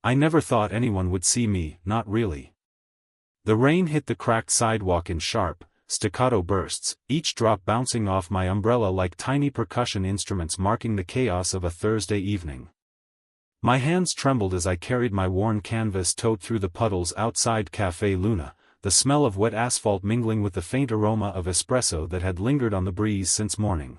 I never thought anyone would see me, not really. The rain hit the cracked sidewalk in sharp, staccato bursts, each drop bouncing off my umbrella like tiny percussion instruments marking the chaos of a Thursday evening. My hands trembled as I carried my worn canvas tote through the puddles outside Café Luna, the smell of wet asphalt mingling with the faint aroma of espresso that had lingered on the breeze since morning.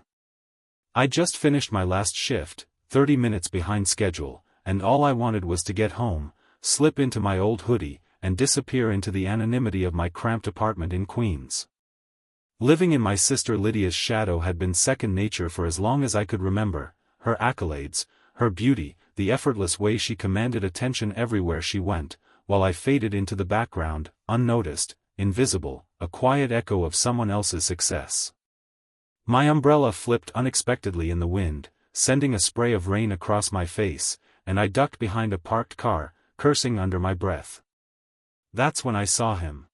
I just finished my last shift, 30 minutes behind schedule, and all I wanted was to get home, slip into my old hoodie, and disappear into the anonymity of my cramped apartment in Queens. Living in my sister Lydia's shadow had been second nature for as long as I could remember. Her accolades, her beauty, the effortless way she commanded attention everywhere she went, while I faded into the background, unnoticed, invisible, a quiet echo of someone else's success. My umbrella flipped unexpectedly in the wind, sending a spray of rain across my face, and I ducked behind a parked car, cursing under my breath. That's when I saw him.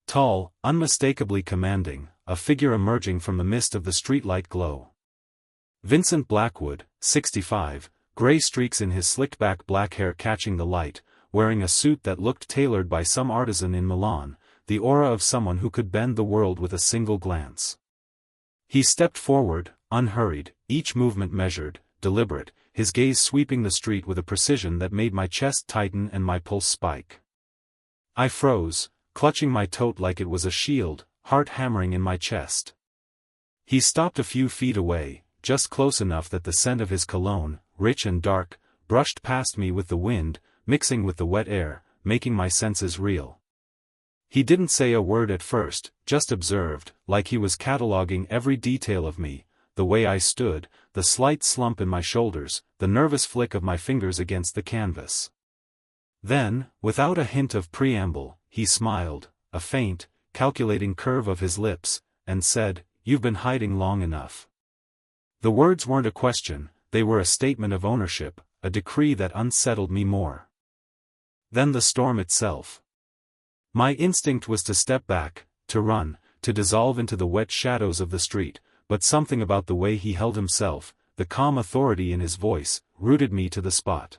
Tall, unmistakably commanding, a figure emerging from the mist of the streetlight glow. Vincent Blackwood, 65, gray streaks in his slicked-back black hair catching the light, wearing a suit that looked tailored by some artisan in Milan, the aura of someone who could bend the world with a single glance. He stepped forward, unhurried, each movement measured, deliberate, his gaze sweeping the street with a precision that made my chest tighten and my pulse spike. I froze, clutching my tote like it was a shield, heart hammering in my chest. He stopped a few feet away, just close enough that the scent of his cologne, rich and dark, brushed past me with the wind, mixing with the wet air, making my senses reel. He didn't say a word at first, just observed, like he was cataloging every detail of me, the way I stood, the slight slump in my shoulders, the nervous flick of my fingers against the canvas. Then, without a hint of preamble, he smiled, a faint, calculating curve of his lips, and said, "You've been hiding long enough." The words weren't a question, they were a statement of ownership, a decree that unsettled me more than the storm itself. My instinct was to step back, to run, to dissolve into the wet shadows of the street, but something about the way he held himself, the calm authority in his voice, rooted me to the spot.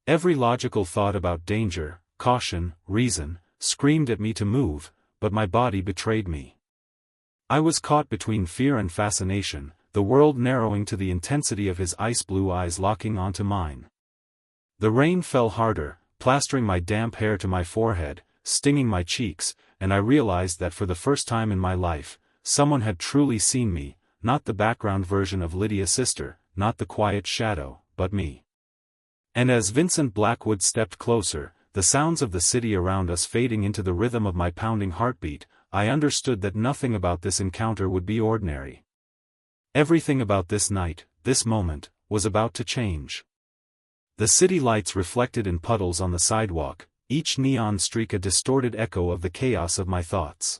Every logical thought about danger, caution, reason, screamed at me to move, but my body betrayed me. I was caught between fear and fascination, the world narrowing to the intensity of his ice-blue eyes locking onto mine. The rain fell harder, plastering my damp hair to my forehead, stinging my cheeks, and I realized that for the first time in my life, someone had truly seen me, not the background version of Lydia's sister, not the quiet shadow, but me. And as Vincent Blackwood stepped closer, the sounds of the city around us fading into the rhythm of my pounding heartbeat, I understood that nothing about this encounter would be ordinary. Everything about this night, this moment, was about to change. The city lights reflected in puddles on the sidewalk, each neon streak a distorted echo of the chaos of my thoughts.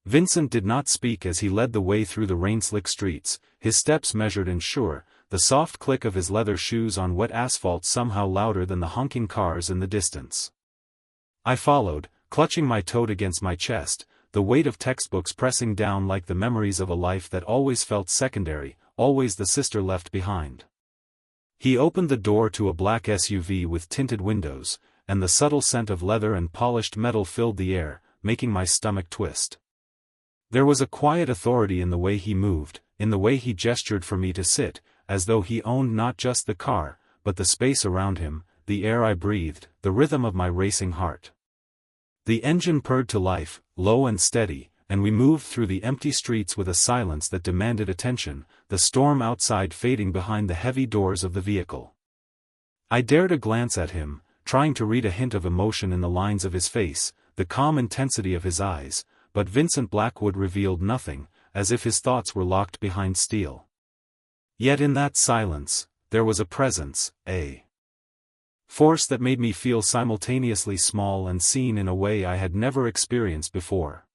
Vincent did not speak as he led the way through the rain-slick streets, his steps measured and sure, the soft click of his leather shoes on wet asphalt somehow louder than the honking cars in the distance. I followed, clutching my tote against my chest, the weight of textbooks pressing down like the memories of a life that always felt secondary, always the sister left behind. He opened the door to a black SUV with tinted windows, and the subtle scent of leather and polished metal filled the air, making my stomach twist. There was a quiet authority in the way he moved, in the way he gestured for me to sit, as though he owned not just the car, but the space around him, the air I breathed, the rhythm of my racing heart. The engine purred to life, low and steady, and we moved through the empty streets with a silence that demanded attention, the storm outside fading behind the heavy doors of the vehicle. I dared a glance at him, trying to read a hint of emotion in the lines of his face, the calm intensity of his eyes, but Vincent Blackwood revealed nothing, as if his thoughts were locked behind steel. Yet in that silence, there was a presence, a force that made me feel simultaneously small and seen in a way I had never experienced before.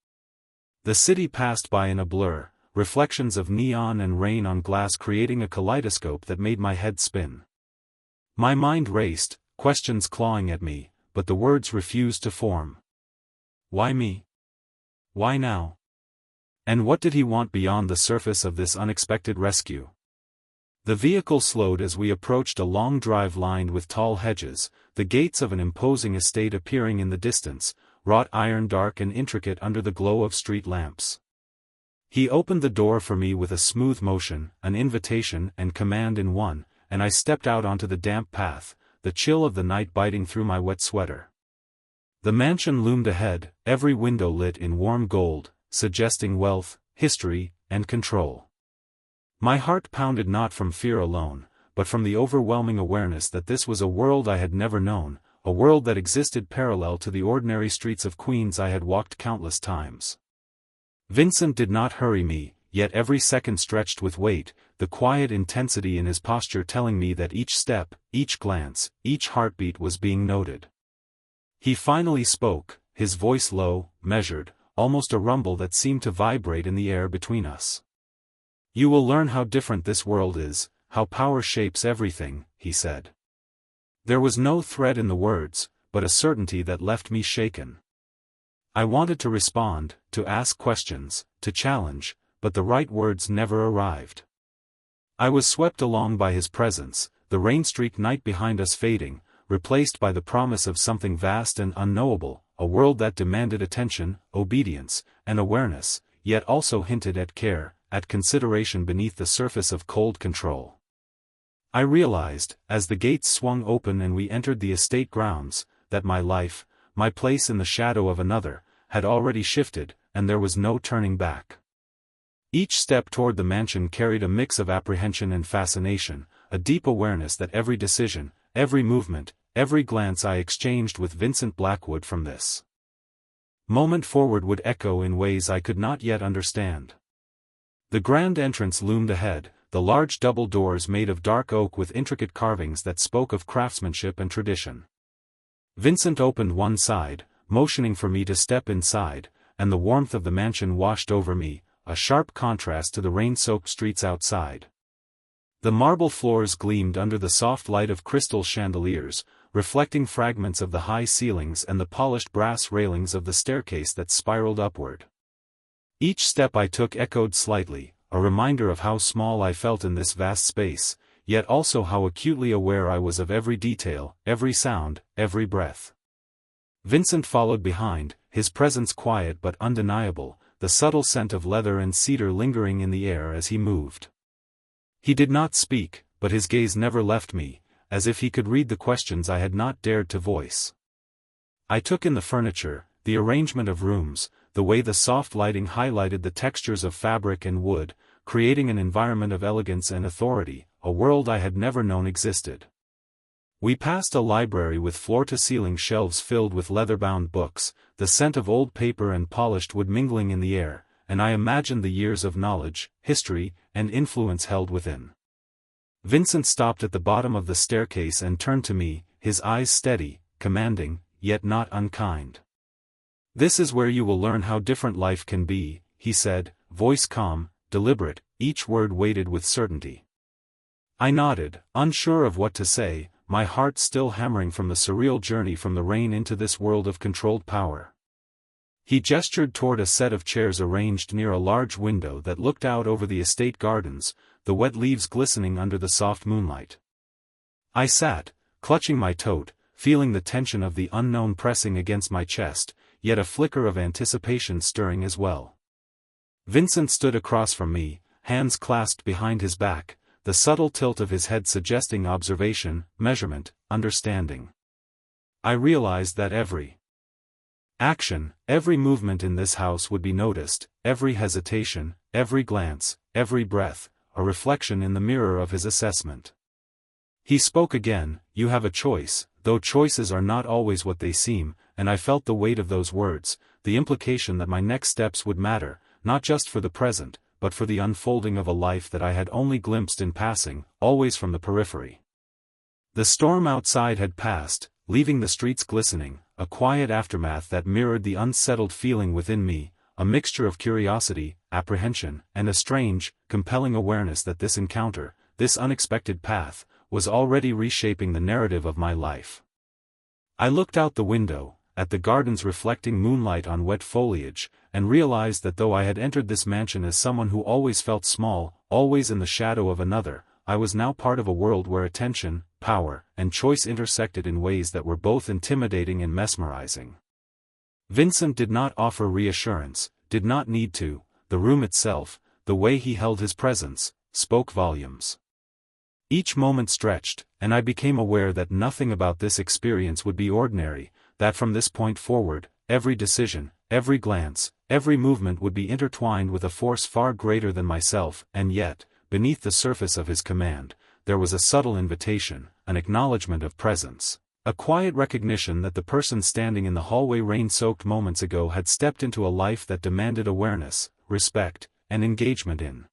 The city passed by in a blur, reflections of neon and rain on glass creating a kaleidoscope that made my head spin. My mind raced, questions clawing at me, but the words refused to form. Why me? Why now? And what did he want beyond the surface of this unexpected rescue? The vehicle slowed as we approached a long drive lined with tall hedges, the gates of an imposing estate appearing in the distance, wrought iron dark and intricate under the glow of street lamps. He opened the door for me with a smooth motion, an invitation and command in one, and I stepped out onto the damp path, the chill of the night biting through my wet sweater. The mansion loomed ahead, every window lit in warm gold, suggesting wealth, history, and control. My heart pounded not from fear alone, but from the overwhelming awareness that this was a world I had never known, a world that existed parallel to the ordinary streets of Queens I had walked countless times. Vincent did not hurry me, yet every second stretched with weight, the quiet intensity in his posture telling me that each step, each glance, each heartbeat was being noted. He finally spoke, his voice low, measured, almost a rumble that seemed to vibrate in the air between us. "You will learn how different this world is, how power shapes everything," he said. There was no threat in the words, but a certainty that left me shaken. I wanted to respond, to ask questions, to challenge, but the right words never arrived. I was swept along by his presence, the rain-streaked night behind us fading, replaced by the promise of something vast and unknowable, a world that demanded attention, obedience, and awareness, yet also hinted at care, at consideration beneath the surface of cold control. I realized, as the gates swung open and we entered the estate grounds, that my life, my place in the shadow of another, had already shifted, and there was no turning back. Each step toward the mansion carried a mix of apprehension and fascination, a deep awareness that every decision, every movement, every glance I exchanged with Vincent Blackwood from this moment forward would echo in ways I could not yet understand. The grand entrance loomed ahead, the large double doors made of dark oak with intricate carvings that spoke of craftsmanship and tradition. Vincent opened one side, motioning for me to step inside, and the warmth of the mansion washed over me, a sharp contrast to the rain-soaked streets outside. The marble floors gleamed under the soft light of crystal chandeliers, reflecting fragments of the high ceilings and the polished brass railings of the staircase that spiraled upward. Each step I took echoed slightly, a reminder of how small I felt in this vast space, yet also how acutely aware I was of every detail, every sound, every breath. Vincent followed behind, his presence quiet but undeniable, the subtle scent of leather and cedar lingering in the air as he moved. He did not speak, but his gaze never left me, as if he could read the questions I had not dared to voice. I took in the furniture, the arrangement of rooms, the way the soft lighting highlighted the textures of fabric and wood, creating an environment of elegance and authority, a world I had never known existed. We passed a library with floor-to-ceiling shelves filled with leather-bound books, the scent of old paper and polished wood mingling in the air, and I imagined the years of knowledge, history, and influence held within. Vincent stopped at the bottom of the staircase and turned to me, his eyes steady, commanding, yet not unkind. "This is where you will learn how different life can be," he said, voice calm, deliberate, each word weighted with certainty. I nodded, unsure of what to say, my heart still hammering from the surreal journey from the rain into this world of controlled power. He gestured toward a set of chairs arranged near a large window that looked out over the estate gardens, the wet leaves glistening under the soft moonlight. I sat, clutching my tote, feeling the tension of the unknown pressing against my chest, yet a flicker of anticipation stirring as well. Vincent stood across from me, hands clasped behind his back, the subtle tilt of his head suggesting observation, measurement, understanding. I realized that every action, every movement in this house would be noticed, every hesitation, every glance, every breath, a reflection in the mirror of his assessment. He spoke again, "You have a choice, though choices are not always what they seem," and I felt the weight of those words, the implication that my next steps would matter, not just for the present, but for the unfolding of a life that I had only glimpsed in passing, always from the periphery. The storm outside had passed, leaving the streets glistening, a quiet aftermath that mirrored the unsettled feeling within me, a mixture of curiosity, apprehension, and a strange, compelling awareness that this encounter, this unexpected path, was already reshaping the narrative of my life. I looked out the window, at the gardens reflecting moonlight on wet foliage, and realized that though I had entered this mansion as someone who always felt small, always in the shadow of another, I was now part of a world where attention, power, and choice intersected in ways that were both intimidating and mesmerizing. Vincent did not offer reassurance, did not need to. The room itself, the way he held his presence, spoke volumes. Each moment stretched, and I became aware that nothing about this experience would be ordinary, that from this point forward, every decision, every glance, every movement would be intertwined with a force far greater than myself, and yet, beneath the surface of his command, there was a subtle invitation, an acknowledgement of presence. A quiet recognition that the person standing in the hallway rain-soaked moments ago had stepped into a life that demanded awareness, respect, and engagement in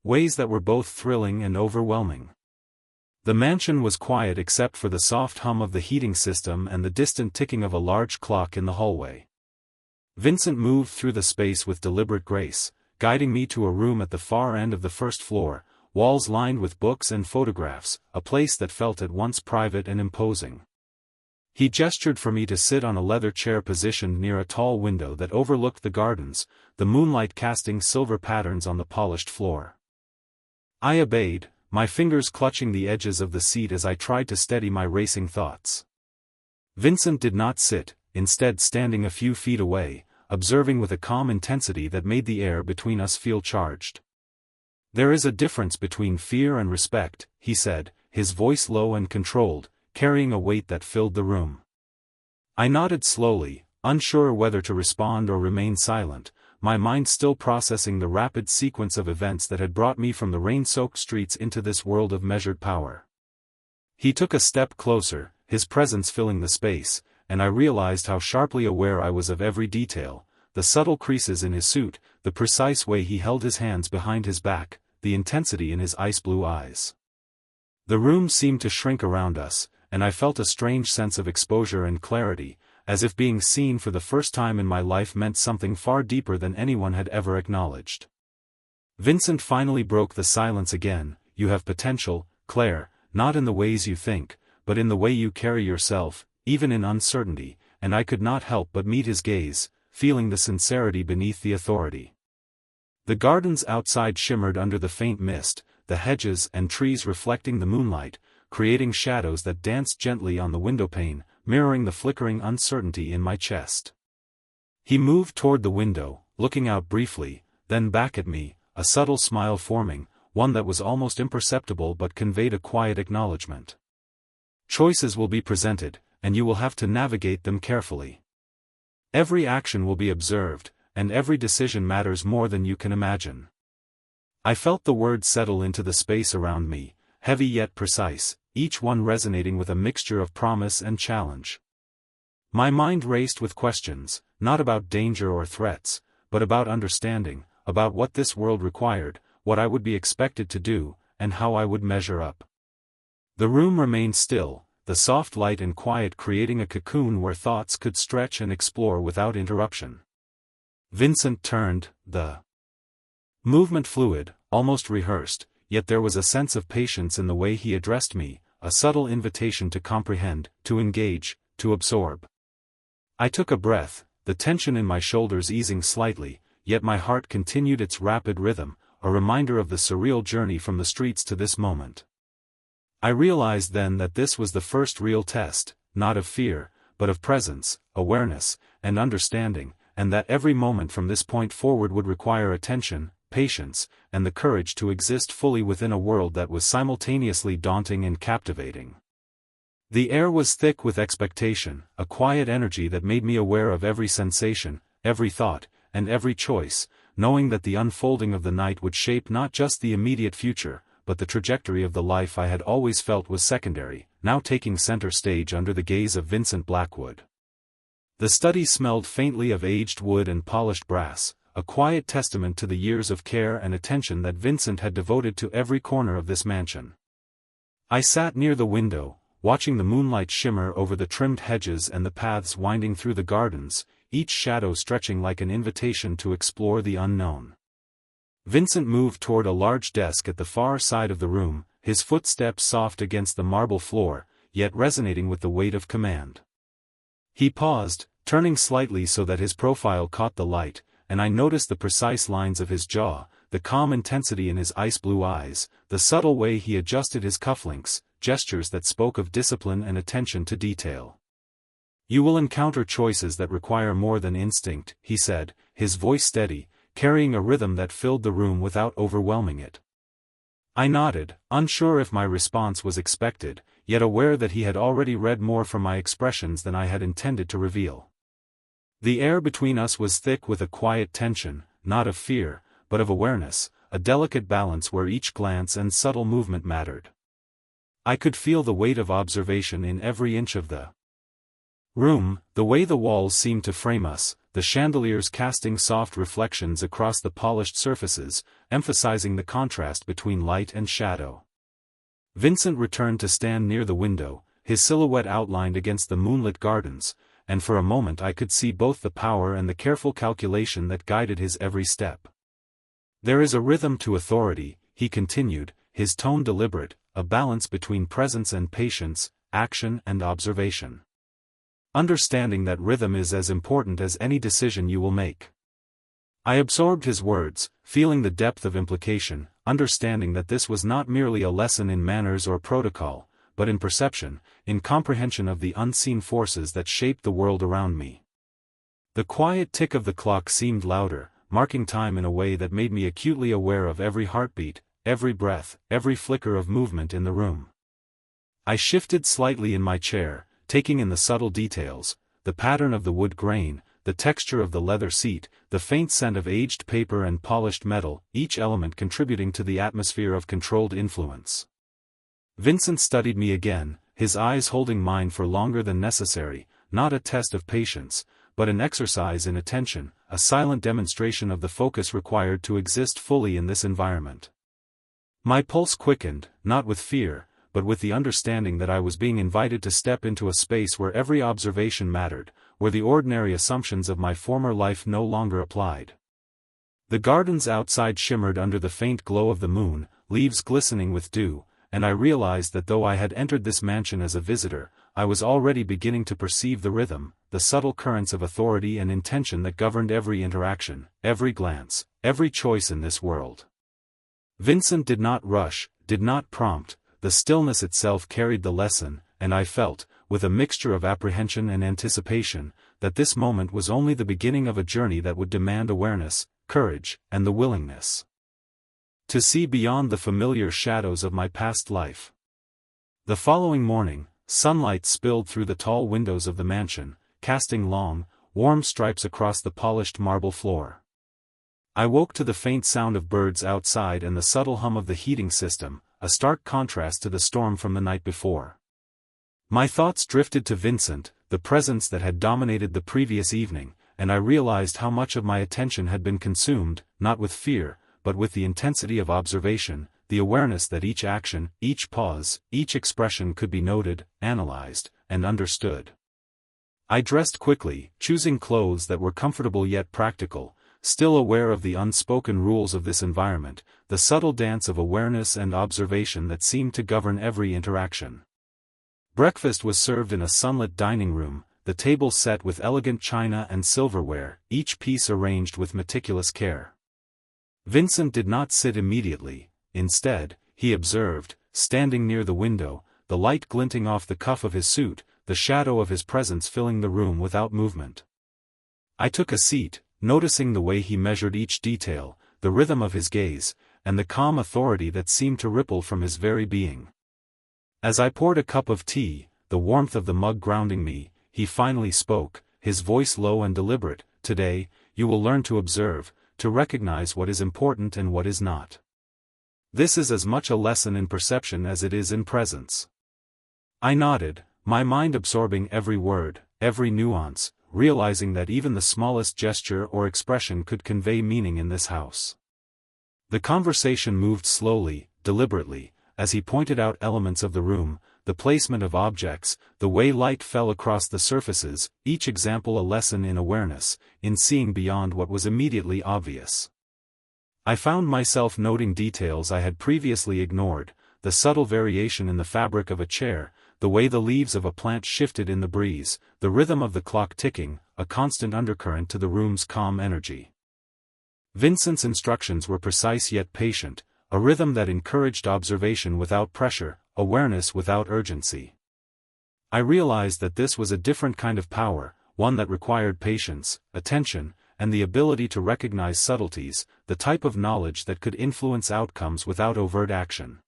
ways that were both thrilling and overwhelming. The mansion was quiet except for the soft hum of the heating system and the distant ticking of a large clock in the hallway. Vincent moved through the space with deliberate grace, guiding me to a room at the far end of the first floor, walls lined with books and photographs, a place that felt at once private and imposing. He gestured for me to sit on a leather chair positioned near a tall window that overlooked the gardens, the moonlight casting silver patterns on the polished floor. I obeyed, my fingers clutching the edges of the seat as I tried to steady my racing thoughts. Vincent did not sit, instead standing a few feet away, observing with a calm intensity that made the air between us feel charged. "There is a difference between fear and respect," he said, his voice low and controlled, carrying a weight that filled the room. I nodded slowly, unsure whether to respond or remain silent, my mind still processing the rapid sequence of events that had brought me from the rain-soaked streets into this world of measured power. He took a step closer, his presence filling the space, and I realized how sharply aware I was of every detail, the subtle creases in his suit, the precise way he held his hands behind his back, the intensity in his ice-blue eyes. The room seemed to shrink around us, and I felt a strange sense of exposure and clarity, as if being seen for the first time in my life meant something far deeper than anyone had ever acknowledged. Vincent finally broke the silence again. "You have potential, Claire, not in the ways you think, but in the way you carry yourself, even in uncertainty," and I could not help but meet his gaze, feeling the sincerity beneath the authority. The gardens outside shimmered under the faint mist, the hedges and trees reflecting the moonlight, creating shadows that danced gently on the windowpane, mirroring the flickering uncertainty in my chest. He moved toward the window, looking out briefly, then back at me, a subtle smile forming, one that was almost imperceptible but conveyed a quiet acknowledgement. "Choices will be presented, and you will have to navigate them carefully. Every action will be observed, and every decision matters more than you can imagine." I felt the words settle into the space around me, heavy yet precise, each one resonating with a mixture of promise and challenge. My mind raced with questions, not about danger or threats, but about understanding, about what this world required, what I would be expected to do, and how I would measure up. The room remained still, the soft light and quiet creating a cocoon where thoughts could stretch and explore without interruption. Vincent turned, the movement fluid, almost rehearsed, yet there was a sense of patience in the way he addressed me, a subtle invitation to comprehend, to engage, to absorb. I took a breath, the tension in my shoulders easing slightly, yet my heart continued its rapid rhythm, a reminder of the surreal journey from the streets to this moment. I realized then that this was the first real test, not of fear, but of presence, awareness, and understanding, and that every moment from this point forward would require attention, patience, and the courage to exist fully within a world that was simultaneously daunting and captivating. The air was thick with expectation, a quiet energy that made me aware of every sensation, every thought, and every choice, knowing that the unfolding of the night would shape not just the immediate future, but the trajectory of the life I had always felt was secondary, now taking center stage under the gaze of Vincent Blackwood. The study smelled faintly of aged wood and polished brass, a quiet testament to the years of care and attention that Vincent had devoted to every corner of this mansion. I sat near the window, watching the moonlight shimmer over the trimmed hedges and the paths winding through the gardens, each shadow stretching like an invitation to explore the unknown. Vincent moved toward a large desk at the far side of the room, his footsteps soft against the marble floor, yet resonating with the weight of command. He paused, turning slightly so that his profile caught the light, and I noticed the precise lines of his jaw, the calm intensity in his ice-blue eyes, the subtle way he adjusted his cufflinks, gestures that spoke of discipline and attention to detail. "You will encounter choices that require more than instinct," he said, his voice steady, carrying a rhythm that filled the room without overwhelming it. I nodded, unsure if my response was expected, yet aware that he had already read more from my expressions than I had intended to reveal. The air between us was thick with a quiet tension, not of fear, but of awareness, a delicate balance where each glance and subtle movement mattered. I could feel the weight of observation in every inch of the room, the way the walls seemed to frame us, the chandeliers casting soft reflections across the polished surfaces, emphasizing the contrast between light and shadow. Vincent returned to stand near the window, his silhouette outlined against the moonlit gardens, and for a moment I could see both the power and the careful calculation that guided his every step. "There is a rhythm to authority," he continued, his tone deliberate, a balance between presence and patience, action and observation. "Understanding that rhythm is as important as any decision you will make." I absorbed his words, feeling the depth of implication, understanding that this was not merely a lesson in manners or protocol, but in perception, in comprehension of the unseen forces that shaped the world around me. The quiet tick of the clock seemed louder, marking time in a way that made me acutely aware of every heartbeat, every breath, every flicker of movement in the room. I shifted slightly in my chair, taking in the subtle details, the pattern of the wood grain, the texture of the leather seat, the faint scent of aged paper and polished metal, each element contributing to the atmosphere of controlled influence. Vincent studied me again, his eyes holding mine for longer than necessary, not a test of patience, but an exercise in attention, a silent demonstration of the focus required to exist fully in this environment. My pulse quickened, not with fear, but with the understanding that I was being invited to step into a space where every observation mattered, where the ordinary assumptions of my former life no longer applied. The gardens outside shimmered under the faint glow of the moon, leaves glistening with dew, and I realized that though I had entered this mansion as a visitor, I was already beginning to perceive the rhythm, the subtle currents of authority and intention that governed every interaction, every glance, every choice in this world. Vincent did not rush, did not prompt. The stillness itself carried the lesson, and I felt, with a mixture of apprehension and anticipation, that this moment was only the beginning of a journey that would demand awareness, courage, and the willingness to see beyond the familiar shadows of my past life. The following morning, sunlight spilled through the tall windows of the mansion, casting long, warm stripes across the polished marble floor. I woke to the faint sound of birds outside and the subtle hum of the heating system, a stark contrast to the storm from the night before. My thoughts drifted to Vincent, the presence that had dominated the previous evening, and I realized how much of my attention had been consumed, not with fear, but with the intensity of observation, the awareness that each action, each pause, each expression could be noted, analyzed, and understood. I dressed quickly, choosing clothes that were comfortable yet practical, still aware of the unspoken rules of this environment, the subtle dance of awareness and observation that seemed to govern every interaction. Breakfast was served in a sunlit dining room, the table set with elegant china and silverware, each piece arranged with meticulous care. Vincent did not sit immediately. Instead, he observed, standing near the window, the light glinting off the cuff of his suit, the shadow of his presence filling the room without movement. I took a seat, noticing the way he measured each detail, the rhythm of his gaze, and the calm authority that seemed to ripple from his very being. As I poured a cup of tea, the warmth of the mug grounding me, he finally spoke, his voice low and deliberate. "Today, you will learn to observe, to recognize what is important and what is not. This is as much a lesson in perception as it is in presence." I nodded, my mind absorbing every word, every nuance, realizing that even the smallest gesture or expression could convey meaning in this house. The conversation moved slowly, deliberately, as he pointed out elements of the room, the placement of objects, the way light fell across the surfaces, each example a lesson in awareness, in seeing beyond what was immediately obvious. I found myself noting details I had previously ignored, the subtle variation in the fabric of a chair, the way the leaves of a plant shifted in the breeze, the rhythm of the clock ticking, a constant undercurrent to the room's calm energy. Vincent's instructions were precise yet patient, a rhythm that encouraged observation without pressure, awareness without urgency. I realized that this was a different kind of power, one that required patience, attention, and the ability to recognize subtleties, the type of knowledge that could influence outcomes without overt action.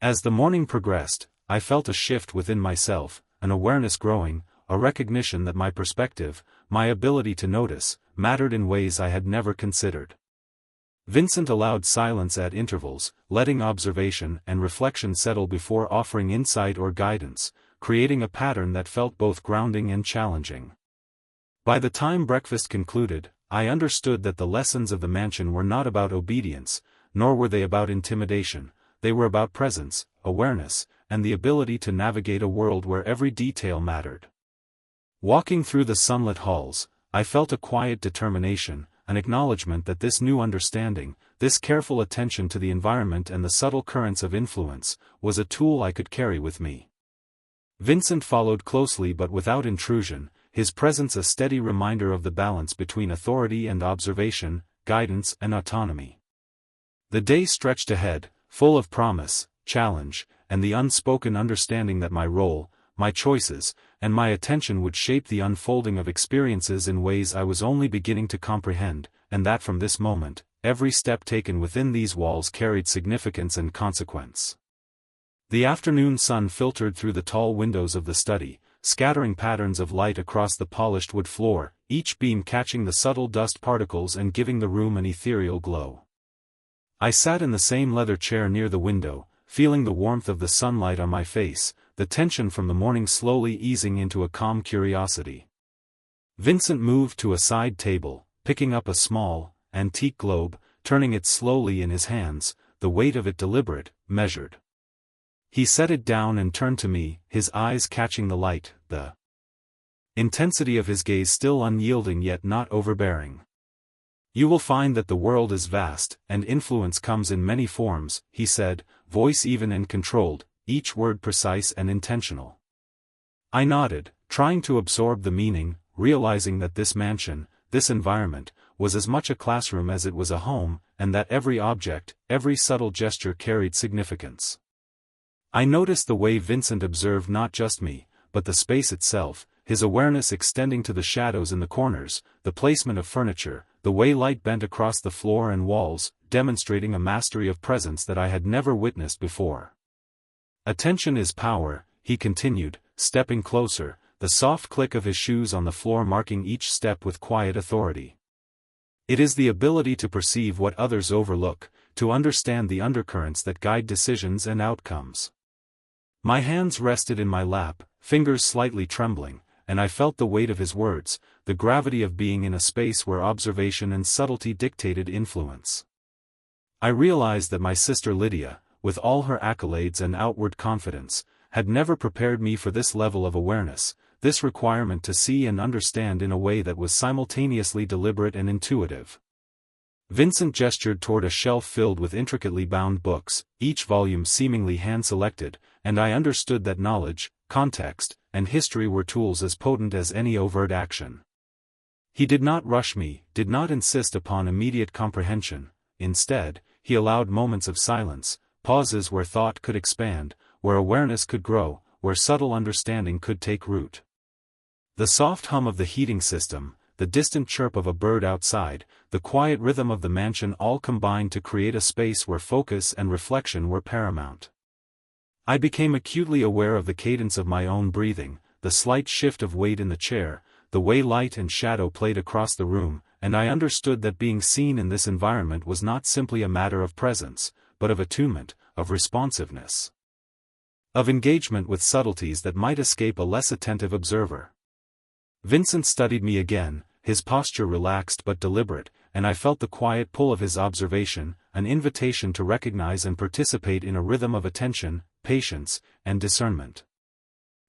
As the morning progressed, I felt a shift within myself, an awareness growing, a recognition that my perspective, my ability to notice, mattered in ways I had never considered. Vincent allowed silence at intervals, letting observation and reflection settle before offering insight or guidance, creating a pattern that felt both grounding and challenging. By the time breakfast concluded, I understood that the lessons of the mansion were not about obedience, nor were they about intimidation. They were about presence, awareness, and the ability to navigate a world where every detail mattered. Walking through the sunlit halls, I felt a quiet determination, an acknowledgement that this new understanding, this careful attention to the environment and the subtle currents of influence, was a tool I could carry with me. Vincent followed closely but without intrusion, his presence a steady reminder of the balance between authority and observation, guidance and autonomy. The day stretched ahead, full of promise, challenge, and the unspoken understanding that my role, my choices, and my attention would shape the unfolding of experiences in ways I was only beginning to comprehend, and that from this moment, every step taken within these walls carried significance and consequence. The afternoon sun filtered through the tall windows of the study, scattering patterns of light across the polished wood floor, each beam catching the subtle dust particles and giving the room an ethereal glow. I sat in the same leather chair near the window, feeling the warmth of the sunlight on my face, the tension from the morning slowly easing into a calm curiosity. Vincent moved to a side table, picking up a small, antique globe, turning it slowly in his hands, the weight of it deliberate, measured. He set it down and turned to me, his eyes catching the light, the intensity of his gaze still unyielding yet not overbearing. "You will find that the world is vast, and influence comes in many forms," he said, voice even and controlled, each word precise and intentional. I nodded, trying to absorb the meaning, realizing that this mansion, this environment, was as much a classroom as it was a home, and that every object, every subtle gesture carried significance. I noticed the way Vincent observed not just me, but the space itself, his awareness extending to the shadows in the corners, the placement of furniture, the way light bent across the floor and walls, demonstrating a mastery of presence that I had never witnessed before. "Attention is power," he continued, stepping closer, the soft click of his shoes on the floor marking each step with quiet authority. "It is the ability to perceive what others overlook, to understand the undercurrents that guide decisions and outcomes." My hands rested in my lap, fingers slightly trembling, and I felt the weight of his words, the gravity of being in a space where observation and subtlety dictated influence. I realized that my sister Lydia, with all her accolades and outward confidence, had never prepared me for this level of awareness, this requirement to see and understand in a way that was simultaneously deliberate and intuitive. Vincent gestured toward a shelf filled with intricately bound books, each volume seemingly hand-selected, and I understood that knowledge, context, and history were tools as potent as any overt action. He did not rush me, did not insist upon immediate comprehension. Instead, he allowed moments of silence, pauses where thought could expand, where awareness could grow, where subtle understanding could take root. The soft hum of the heating system, the distant chirp of a bird outside, the quiet rhythm of the mansion all combined to create a space where focus and reflection were paramount. I became acutely aware of the cadence of my own breathing, the slight shift of weight in the chair, the way light and shadow played across the room, and I understood that being seen in this environment was not simply a matter of presence, but of attunement, of responsiveness, of engagement with subtleties that might escape a less attentive observer. Vincent studied me again, his posture relaxed but deliberate, and I felt the quiet pull of his observation, an invitation to recognize and participate in a rhythm of attention, patience, and discernment.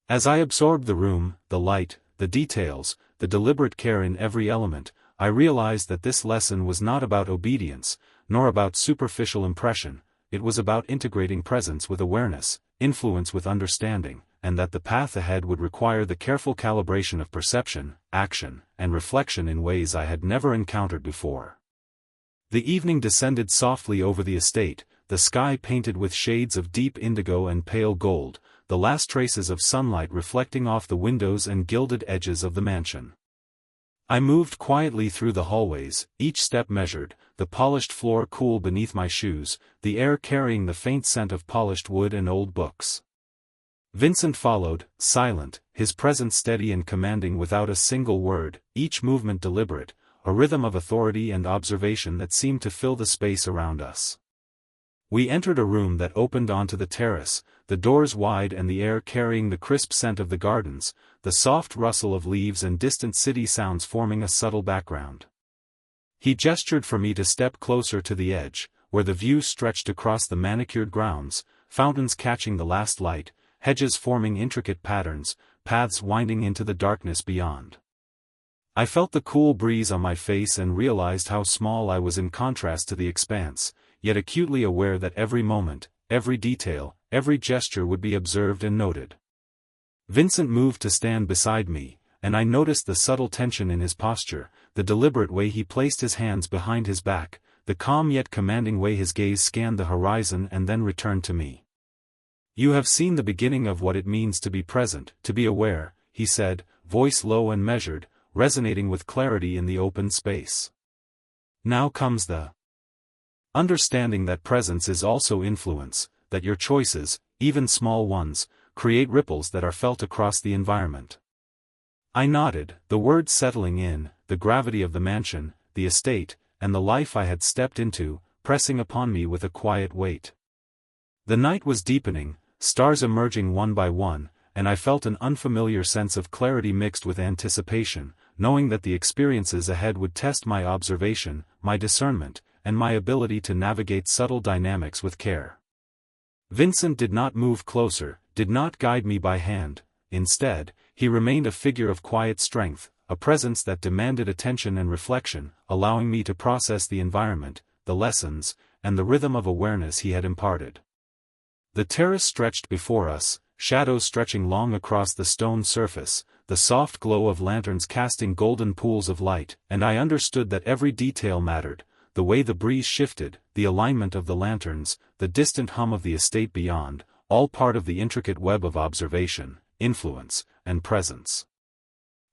As I absorbed the room, the light, the details, the deliberate care in every element, I realized that this lesson was not about obedience, nor about superficial impression. It was about integrating presence with awareness, influence with understanding, and that the path ahead would require the careful calibration of perception, action, and reflection in ways I had never encountered before. The evening descended softly over the estate, the sky painted with shades of deep indigo and pale gold, the last traces of sunlight reflecting off the windows and gilded edges of the mansion. I moved quietly through the hallways, each step measured, the polished floor cool beneath my shoes, the air carrying the faint scent of polished wood and old books. Vincent followed, silent, his presence steady and commanding without a single word, each movement deliberate, a rhythm of authority and observation that seemed to fill the space around us. We entered a room that opened onto the terrace, the doors wide and the air carrying the crisp scent of the gardens, the soft rustle of leaves and distant city sounds forming a subtle background. He gestured for me to step closer to the edge, where the view stretched across the manicured grounds, fountains catching the last light, hedges forming intricate patterns, paths winding into the darkness beyond. I felt the cool breeze on my face and realized how small I was in contrast to the expanse, yet acutely aware that every moment, every detail, every gesture would be observed and noted. Vincent moved to stand beside me, and I noticed the subtle tension in his posture, the deliberate way he placed his hands behind his back, the calm yet commanding way his gaze scanned the horizon and then returned to me. "You have seen the beginning of what it means to be present, to be aware," he said, voice low and measured, resonating with clarity in the open space. "Now comes the understanding that presence is also influence, that your choices, even small ones, create ripples that are felt across the environment." I nodded, the words settling in, the gravity of the mansion, the estate, and the life I had stepped into, pressing upon me with a quiet weight. The night was deepening, stars emerging one by one, and I felt an unfamiliar sense of clarity mixed with anticipation, knowing that the experiences ahead would test my observation, my discernment, and my ability to navigate subtle dynamics with care. Vincent did not move closer, did not guide me by hand. Instead, he remained a figure of quiet strength, a presence that demanded attention and reflection, allowing me to process the environment, the lessons, and the rhythm of awareness he had imparted. The terrace stretched before us, shadows stretching long across the stone surface, the soft glow of lanterns casting golden pools of light, and I understood that every detail mattered, the way the breeze shifted, the alignment of the lanterns, the distant hum of the estate beyond, all part of the intricate web of observation, influence, and presence.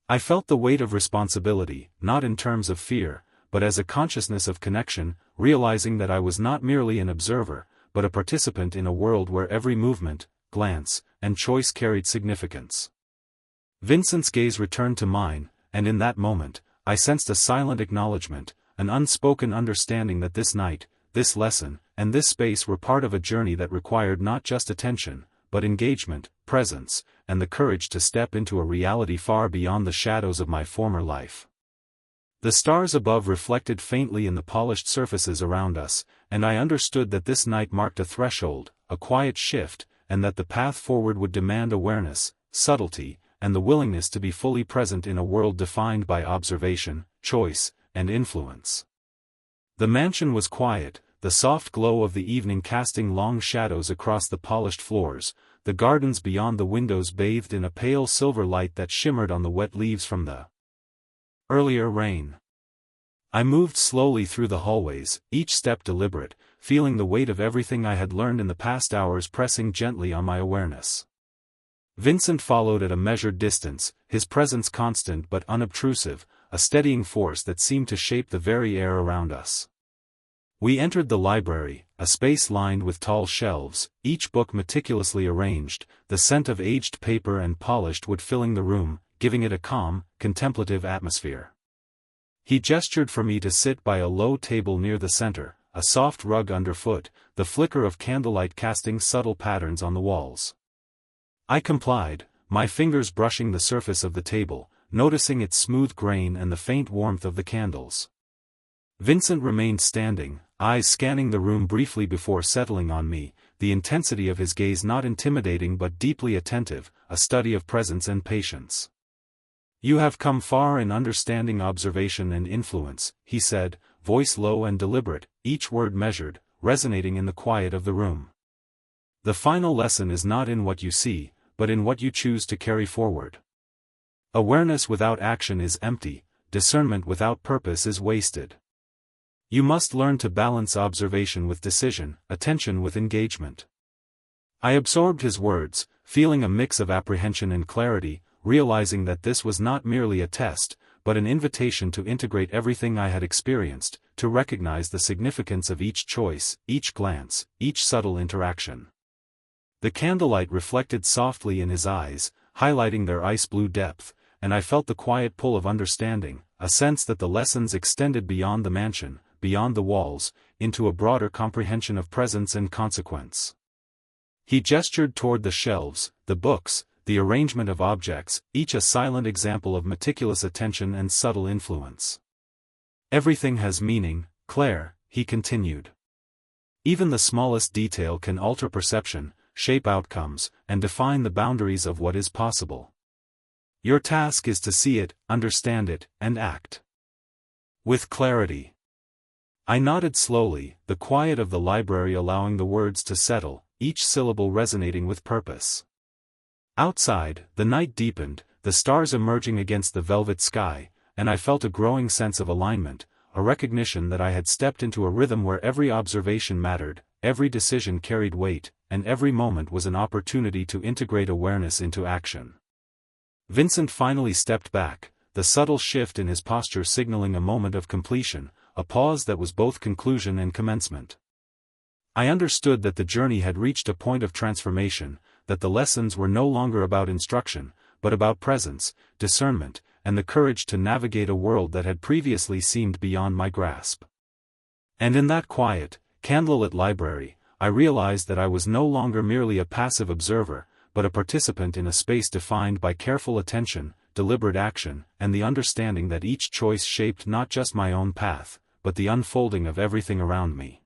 I felt the weight of responsibility, not in terms of fear, but as a consciousness of connection, realizing that I was not merely an observer, but a participant in a world where every movement, glance, and choice carried significance. Vincent's gaze returned to mine, and in that moment, I sensed a silent acknowledgement, an unspoken understanding that this night, this lesson, and this space were part of a journey that required not just attention, but engagement, presence, and the courage to step into a reality far beyond the shadows of my former life. The stars above reflected faintly in the polished surfaces around us, and I understood that this night marked a threshold, a quiet shift, and that the path forward would demand awareness, subtlety, and the willingness to be fully present in a world defined by observation, choice, and influence. The mansion was quiet, the soft glow of the evening casting long shadows across the polished floors, the gardens beyond the windows bathed in a pale silver light that shimmered on the wet leaves from the earlier rain. I moved slowly through the hallways, each step deliberate, feeling the weight of everything I had learned in the past hours pressing gently on my awareness. Vincent followed at a measured distance, his presence constant but unobtrusive, a steadying force that seemed to shape the very air around us. We entered the library, a space lined with tall shelves, each book meticulously arranged, the scent of aged paper and polished wood filling the room, giving it a calm, contemplative atmosphere. He gestured for me to sit by a low table near the center, a soft rug underfoot, the flicker of candlelight casting subtle patterns on the walls. I complied, my fingers brushing the surface of the table, noticing its smooth grain and the faint warmth of the candles. Vincent remained standing, eyes scanning the room briefly before settling on me, the intensity of his gaze not intimidating but deeply attentive, a study of presence and patience. "You have come far in understanding observation and influence," he said, voice low and deliberate, each word measured, resonating in the quiet of the room. "The final lesson is not in what you see, but in what you choose to carry forward. Awareness without action is empty, discernment without purpose is wasted. You must learn to balance observation with decision, attention with engagement. I absorbed his words, feeling a mix of apprehension and clarity, realizing that this was not merely a test, but an invitation to integrate everything I had experienced, to recognize the significance of each choice, each glance, each subtle interaction. The candlelight reflected softly in his eyes, highlighting their ice-blue depth, and I felt the quiet pull of understanding, a sense that the lessons extended beyond the mansion, beyond the walls, into a broader comprehension of presence and consequence. He gestured toward the shelves, the books, the arrangement of objects, each a silent example of meticulous attention and subtle influence. Everything has meaning, Claire, he continued. Even the smallest detail can alter perception, shape outcomes, and define the boundaries of what is possible. Your task is to see it, understand it, and act with clarity. I nodded slowly, the quiet of the library allowing the words to settle, each syllable resonating with purpose. Outside, the night deepened, the stars emerging against the velvet sky, and I felt a growing sense of alignment, a recognition that I had stepped into a rhythm where every observation mattered, every decision carried weight, and every moment was an opportunity to integrate awareness into action. Vincent finally stepped back, the subtle shift in his posture signaling a moment of completion, a pause that was both conclusion and commencement. I understood that the journey had reached a point of transformation, that the lessons were no longer about instruction, but about presence, discernment, and the courage to navigate a world that had previously seemed beyond my grasp. And in that quiet, candlelit library, I realized that I was no longer merely a passive observer, but a participant in a space defined by careful attention, deliberate action, and the understanding that each choice shaped not just my own path, but the unfolding of everything around me.